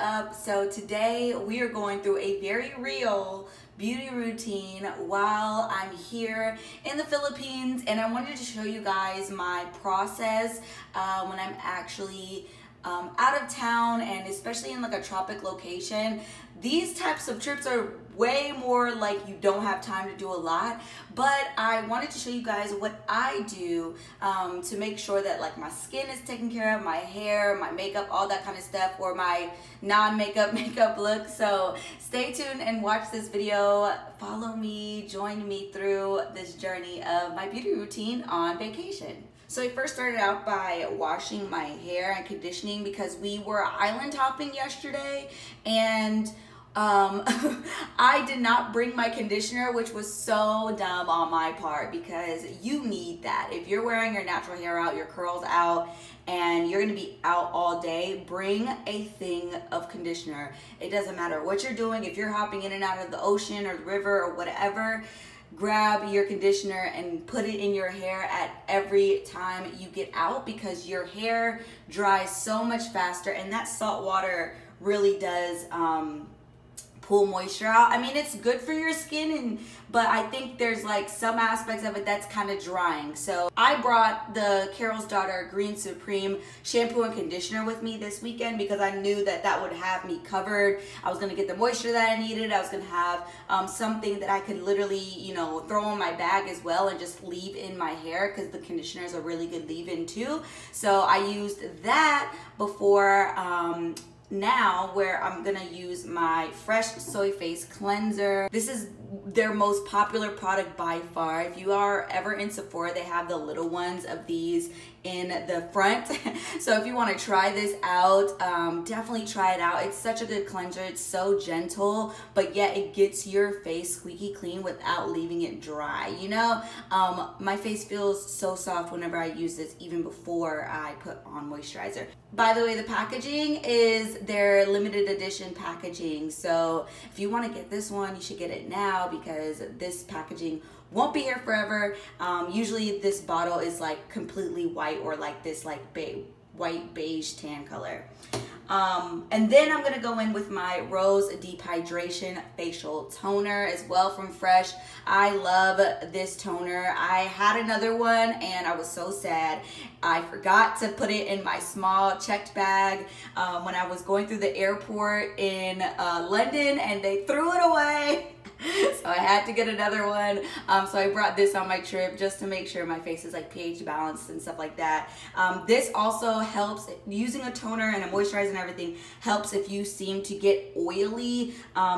up? So today we are going through a very real beauty routine while I'm here in the Philippines, and I wanted to show you guys my process when I'm actually out of town, and especially in like a tropic location. These types of trips are way more like you don't have time to do a lot, but I wanted to show you guys what I do to make sure that like my skin is taken care of, my hair, my makeup, all that kind of stuff, or my non-makeup makeup look. So stay tuned and watch this video. Follow me, join me through this journey of my beauty routine on vacation. So I first started out by washing my hair and conditioning because we were island hopping yesterday, and I did not bring my conditioner, which was so dumb on my part because you need that. If you're wearing your natural hair out, your curls out, and you're gonna be out all day, bring a thing of conditioner. It doesn't matter what you're doing. If you're hopping in and out of the ocean or the river or whatever, grab your conditioner and put it in your hair at every time you get out, because your hair dries so much faster, and that salt water really does pull moisture out. I mean, it's good for your skin, but I think there's like some aspects of it that's kind of drying. So I brought the Carol's Daughter Green Supreme shampoo and conditioner with me this weekend because I knew that that would have me covered. I was gonna get the moisture that I needed. I was gonna have something that I could literally, you know, throw in my bag as well and just leave in my hair, because the conditioner is a really good leave-in too. So I used that before now, where I'm gonna use my Fresh Soy Face Cleanser. This is their most popular product by far. If you are ever in Sephora, they have the little ones of these in the front. So if you want to try this out, definitely try it out. It's such a good cleanser. It's so gentle, but yet it gets your face squeaky clean without leaving it dry. You know, my face feels so soft whenever I use this, even before I put on moisturizer. By the way, the packaging is their limited edition packaging. So if you want to get this one, you should get it now, because this packaging won't be here forever. Usually this bottle is like completely white, or like this like white beige tan color. And then I'm gonna go in with my Rose Deep Hydration Facial Toner as well from Fresh. I love this toner. I had another one and I was so sad. I forgot to put it in my small checked bag when I was going through the airport in London, and they threw it away. So I had to get another one. So I brought this on my trip just to make sure my face is like pH balanced and stuff like that. This also helps, using a toner and a moisturizer and everything helps if you seem to get oily.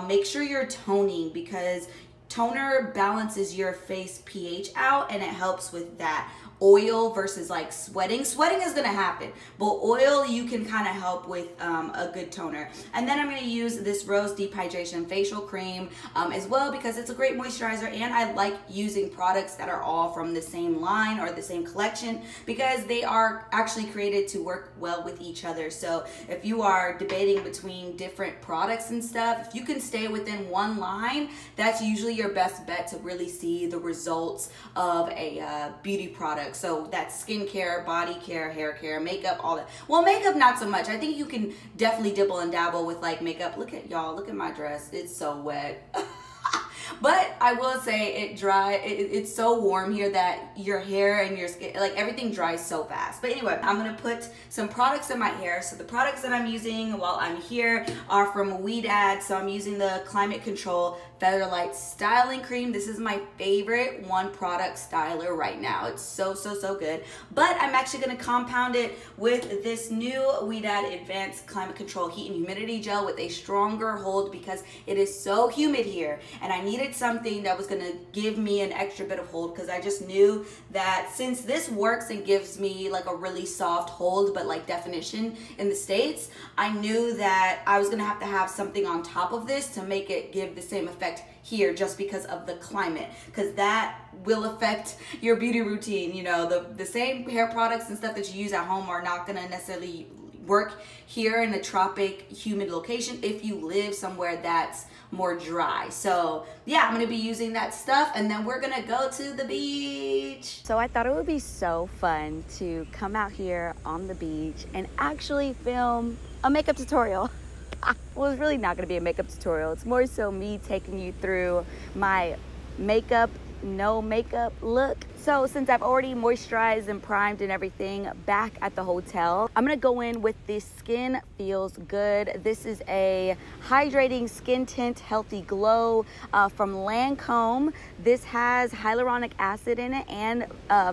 Make sure you're toning, because toner balances your face pH out, and it helps with that. Oil versus like sweating is gonna happen, but oil you can kind of help with a good toner. And then I'm gonna use this Rose Deep Hydration Facial Cream as well, because it's a great moisturizer, and I like using products that are all from the same line or the same collection, because they are actually created to work well with each other. So if you are debating between different products and stuff, if you can stay within one line, that's usually your best bet to really see the results of a beauty product. So that's skincare, body care, hair care, makeup, all that. Well, makeup not so much. I think you can definitely dibble and dabble with like makeup. Look at y'all, look at my dress. It's so wet. But I will say it's so warm here that your hair and your skin, like everything dries so fast. But anyway, I'm gonna put some products in my hair. So the products that I'm using while I'm here are from Ouidad. So I'm using the Climate Control Featherlight Styling Cream. This is my favorite one product styler right now. It's so good. But I'm actually gonna compound it with this new Ouidad Advanced Climate Control Heat and Humidity Gel with a stronger hold, because it is so humid here, and I needed something that was gonna give me an extra bit of hold, because I just knew that since this works and gives me like a really soft hold but like definition in the States, I knew that I was gonna have something on top of this to make it give the same effect here, just because of the climate, because that will affect your beauty routine. You know, the same hair products and stuff that you use at home are not gonna necessarily work here in a tropic humid location if you live somewhere that's more dry. So yeah, I'm gonna be using that stuff, and then we're gonna go to the beach. So I thought it would be so fun to come out here on the beach and actually film a makeup tutorial. Well, it's really not going to be a makeup tutorial. It's more so me taking you through my makeup, no makeup look. So since I've already moisturized and primed and everything back at the hotel, I'm gonna go in with this Skin Feels Good. This is a hydrating skin tint, healthy glow from Lancome. This has hyaluronic acid in it and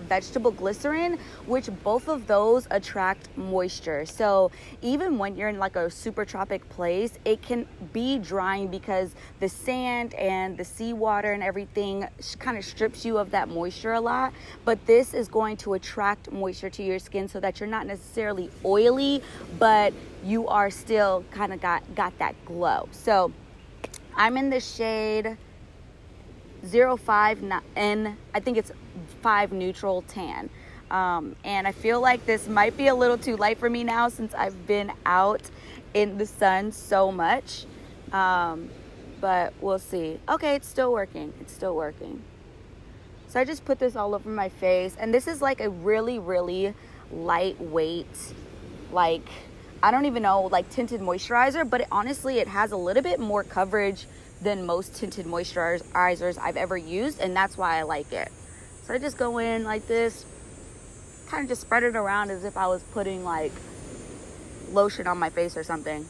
vegetable glycerin, which both of those attract moisture. So even when you're in like a super tropic place, it can be drying because the sand and the seawater and everything kind of strips you of that moisture a lot. But this is going to attract moisture to your skin so that you're not necessarily oily, but you are still kind of got that glow. So I'm in the shade 05 N, I think it's 5 Neutral Tan. And I feel like this might be a little too light for me now since I've been out in the sun so much. But we'll see. Okay, it's still working. It's still working. So I just put this all over my face, and this is like a really, really lightweight, like, I don't even know, like tinted moisturizer, but honestly, it has a little bit more coverage than most tinted moisturizers I've ever used, and that's why I like it. So I just go in like this, kind of just spread it around as if I was putting like lotion on my face or something.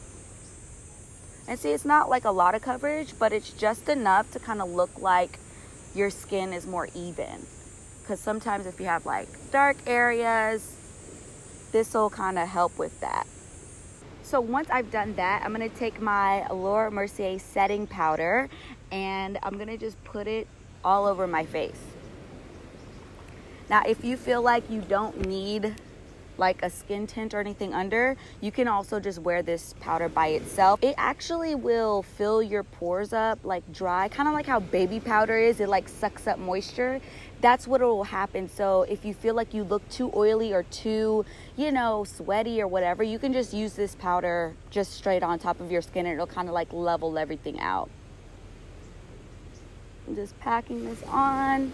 And see, it's not like a lot of coverage, but it's just enough to kind of look like your skin is more even, because sometimes if you have like dark areas, this will kind of help with that. So once I've done that, I'm going to take my Laura Mercier setting powder and I'm going to just put it all over my face. Now if you feel like you don't need like a skin tint or anything under, you can also just wear this powder by itself. It actually will fill your pores up, like dry, kind of like how baby powder is. It like sucks up moisture. That's what will happen. So if you feel like you look too oily or too, you know, sweaty or whatever, you can just use this powder just straight on top of your skin and it'll kind of like level everything out. I'm just packing this on.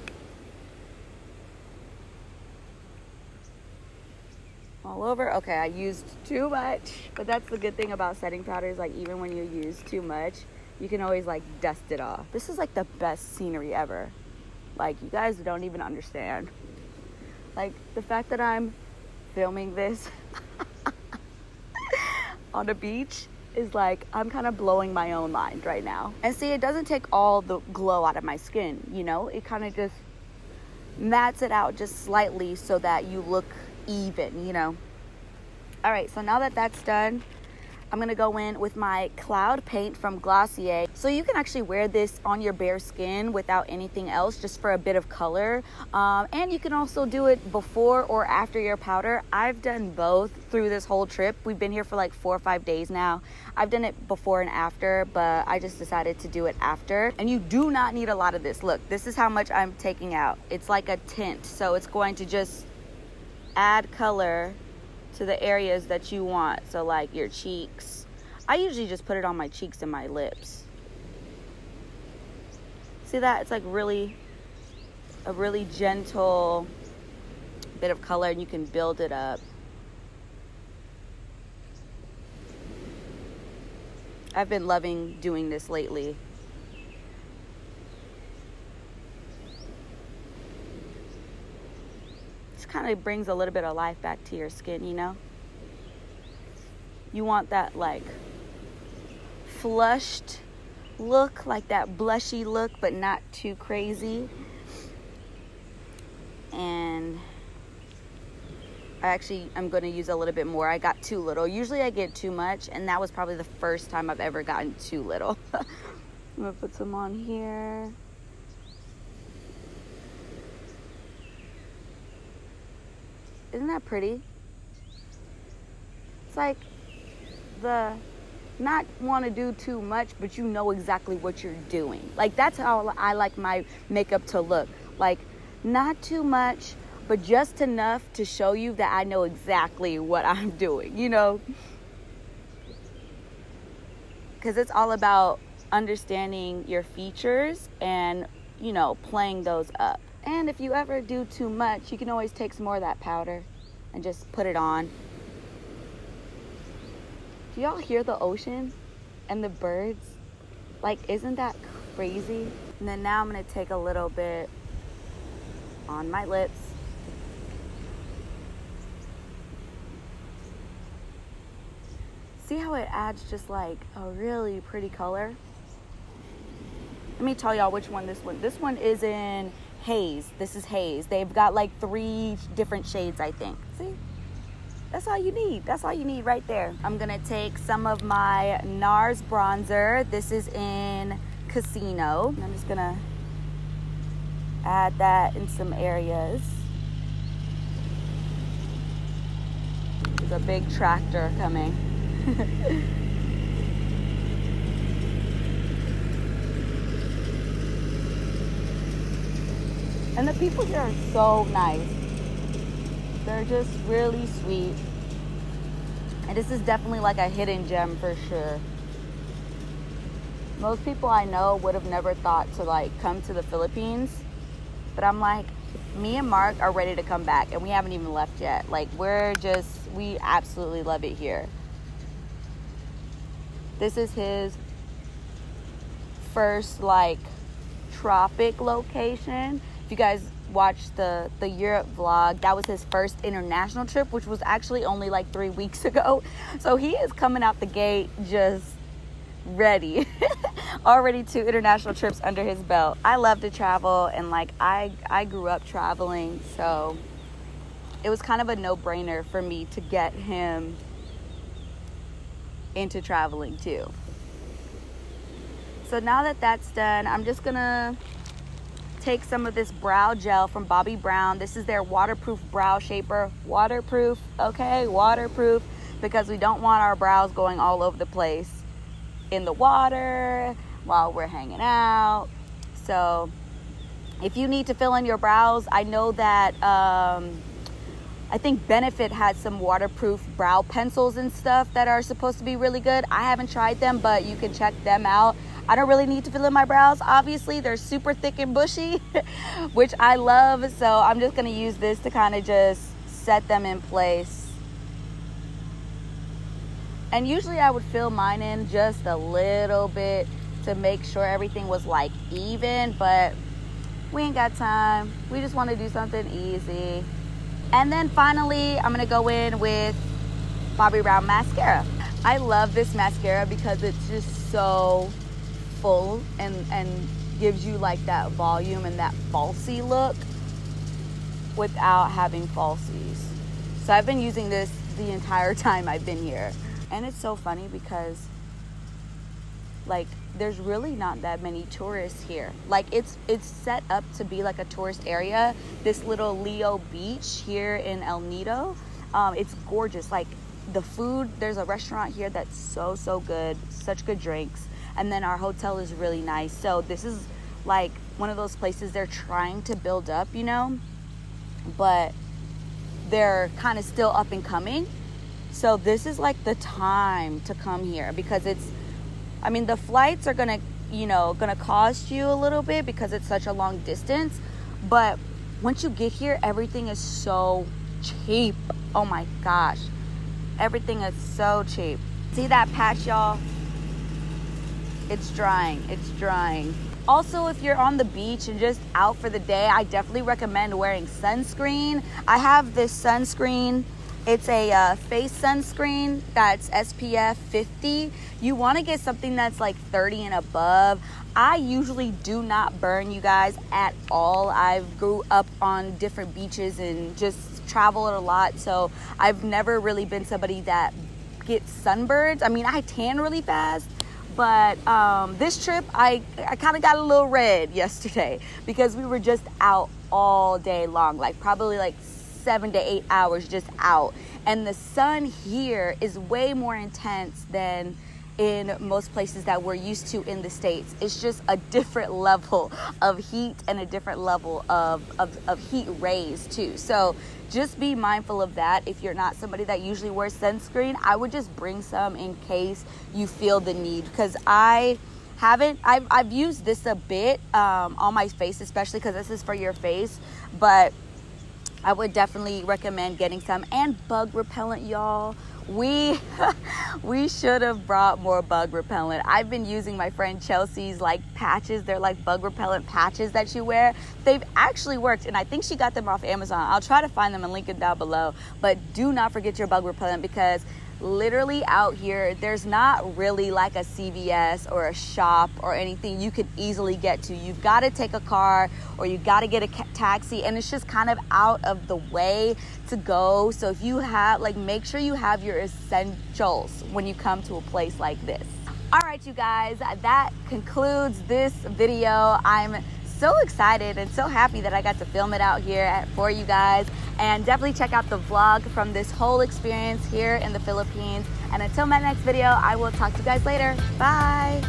All over. Okay, I used too much, but that's the good thing about setting powders. Like even when you use too much, you can always like dust it off. This is like the best scenery ever. Like you guys don't even understand. Like the fact that I'm filming this on a beach is like, I'm kind of blowing my own mind right now. And see, it doesn't take all the glow out of my skin, you know? It kind of just mats it out just slightly so that you look even, you know. All right, so now that that's done, I'm gonna go in with my Cloud Paint from Glossier. So you can actually wear this on your bare skin without anything else, just for a bit of color. And you can also do it before or after your powder. I've done both through this whole trip. We've been here for like 4 or 5 days now. I've done it before and after, but I just decided to do it after. And you do not need a lot of this. Look, this is how much I'm taking out. It's like a tint, so it's going to just add color to the areas that you want. So like your cheeks, I usually just put it on my cheeks and my lips. See that? It's like a really gentle bit of color, and you can build it up. I've been loving doing this lately. Kind of brings a little bit of life back to your skin, you know. You want that like flushed look, like that blushy look, but not too crazy. And I'm going to use a little bit more. I got too little. Usually I get too much, and that was probably the first time I've ever gotten too little. I'm going to put some on here. Isn't that pretty? It's like the not want to do too much, but you know exactly what you're doing. Like that's how I like my makeup to look. Like not too much, but just enough to show you that I know exactly what I'm doing, you know? Because it's all about understanding your features and, you know, playing those up. And if you ever do too much, you can always take some more of that powder and just put it on. Do y'all hear the ocean? And the birds, like, isn't that crazy? And then now I'm gonna take a little bit on my lips. See how it adds just like a really pretty color? Let me tell y'all which one this one is in haze. This is haze. They've got like 3 different shades, I think. See? That's all you need. That's all you need right there. I'm gonna take some of my Nars Bronzer. This is in Casino. I'm just gonna add that in some areas. There's a big tractor coming. And the people here are so nice. They're just really sweet. And this is definitely like a hidden gem for sure. Most people I know would have never thought to like come to the Philippines. But I'm like, me and Mark are ready to come back and we haven't even left yet. Like we absolutely love it here. This is his first like tropic location. If you guys watched the Europe vlog, that was his first international trip, which was actually only like 3 weeks ago. So he is coming out the gate just ready. Already 2 international trips under his belt. I love to travel, and like I grew up traveling, so it was kind of a no-brainer for me to get him into traveling too. So now that that's done, I'm just gonna take some of this brow gel from Bobbi Brown. This is their waterproof brow shaper. Waterproof, okay, waterproof, because we don't want our brows going all over the place in the water while we're hanging out. So if you need to fill in your brows, I know that I think Benefit has some waterproof brow pencils and stuff that are supposed to be really good. I haven't tried them, but you can check them out. I don't really need to fill in my brows. Obviously, they're super thick and bushy, which I love. So I'm just gonna use this to kind of just set them in place. And usually I would fill mine in just a little bit to make sure everything was like even, but we ain't got time. We just want to do something easy. And then finally, I'm gonna go in with Bobbi Brown mascara. I love this mascara because it's just so full and gives you like that volume and that falsy look without having falsies. So I've been using this the entire time I've been here. And it's so funny because like there's really not that many tourists here. Like it's set up to be like a tourist area. This little Leo beach here in El Nido, it's gorgeous. Like the food, there's a restaurant here that's so good, such good drinks. And then our hotel is really nice. So this is like one of those places they're trying to build up, you know, but they're kind of still up and coming. So this is like the time to come here because it's, I mean, the flights are gonna cost you a little bit because it's such a long distance. But once you get here, everything is so cheap. Oh my gosh. Everything is so cheap. See that patch, y'all? It's drying. It's drying. Also, if you're on the beach and just out for the day, I definitely recommend wearing sunscreen. I have this sunscreen. It's a face sunscreen that's SPF 50. You want to get something that's like 30 and above. I usually do not burn, you guys, at all. I grew up on different beaches and just traveled a lot. So I've never really been somebody that gets sunburns. I mean, I tan really fast. But this trip, I kind of got a little red yesterday because we were just out all day long, like probably like 7 to 8 hours just out. And the sun here is way more intense than in most places that we're used to in the States. It's just a different level of heat and a different level of heat rays too. So just be mindful of that. If you're not somebody that usually wears sunscreen, I would just bring some in case you feel the need, because I've used this a bit on my face, especially because this is for your face, but I would definitely recommend getting some. And bug repellent, y'all. we should have brought more bug repellent. I've been using my friend Chelsea's like patches. They're like bug repellent patches that you wear. They've actually worked, and I think she got them off Amazon. I'll try to find them and link them down below. But do not forget your bug repellent, because literally out here there's not really like a CVS or a shop or anything you could easily get to. You've got to take a car or you got to get a taxi, and it's just kind of out of the way to go. So if you have, like, make sure you have your essentials when you come to a place like this. All right, you guys, that concludes this video. I'm so excited and so happy that I got to film it out here for you guys, and definitely check out the vlog from this whole experience here in the Philippines. And until my next video, I will talk to you guys later. Bye.